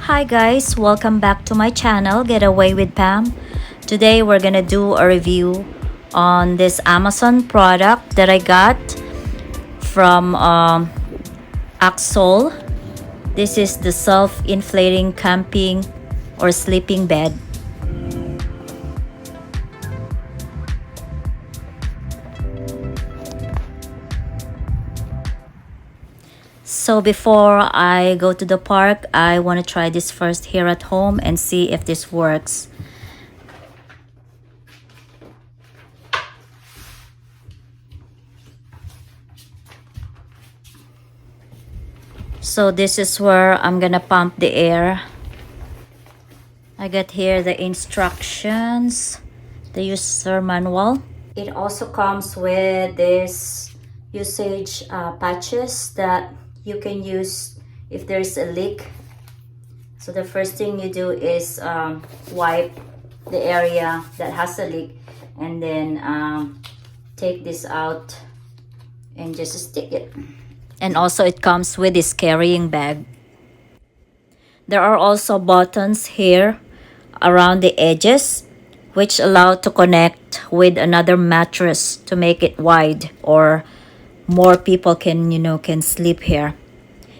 Hi guys, welcome back to my channel, Getaway with Pam. Today we're gonna do a review on this Amazon product that I got from AKSOUL. This is the self-inflating camping or sleeping bed. So before I go to the park, I want to try this first here at home and see if this works. So this is where I'm gonna pump the air. I got here the instructions, the user manual. It also comes with this usage patches that you can use if there's a leak. So the first thing you do is wipe the area that has a leak, and then take this out and just stick it. And also it comes with this carrying bag. There are also buttons here around the edges which allow to connect with another mattress to make it wide, or more people can sleep here.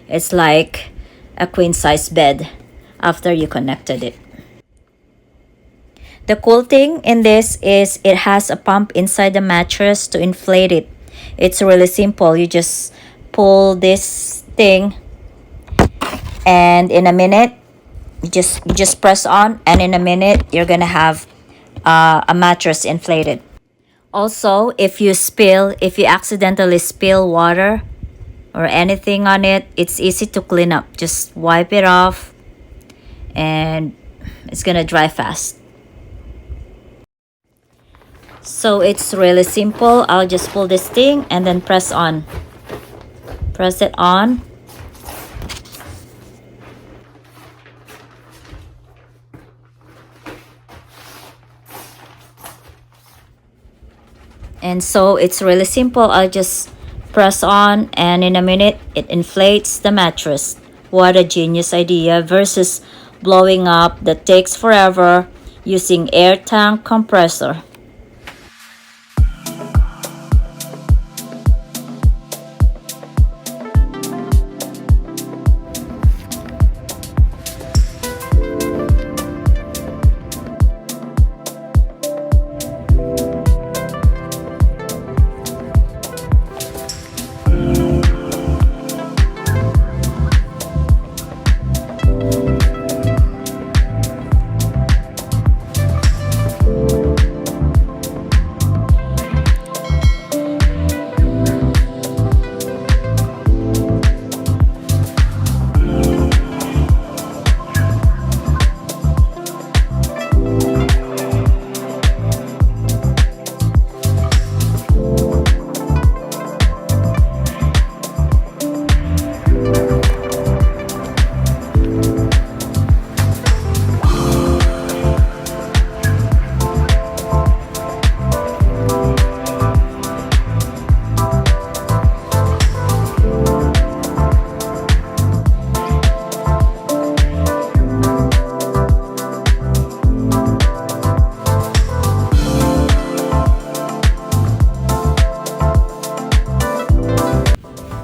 It's like a queen size bed after you connected it. The cool thing in this is it has a pump inside the mattress to inflate it. It's really simple. You just pull this thing, and in a minute you just press on, and in a minute you're gonna have a mattress inflated. Also, if you accidentally spill water or anything on it, it's easy to clean up. Just wipe it off and it's gonna dry fast. So it's really simple. I'll just pull this thing and then press it on. And so it's really simple. I'll just press on, and in a minute it inflates the mattress. What a genius idea versus blowing up that takes forever using air tank compressor.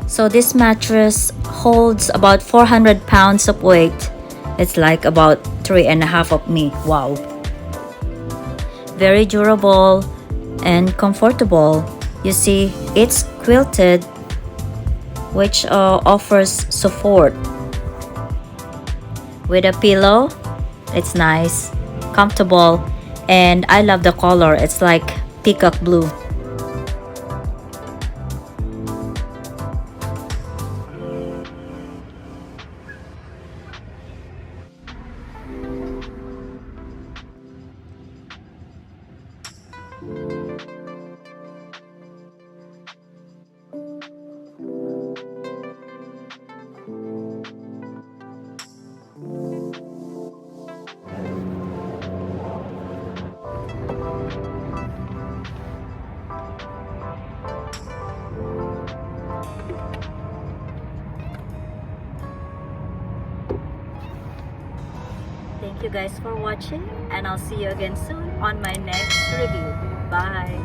So this mattress holds about 400 pounds of weight. It's like about 3.5 of me. Wow. Very durable and comfortable. You see, it's quilted, which offers support. With a pillow, it's nice, comfortable, and I love the color. It's like peacock blue. Thank you guys for watching, and I'll see you again soon on my next review. Bye!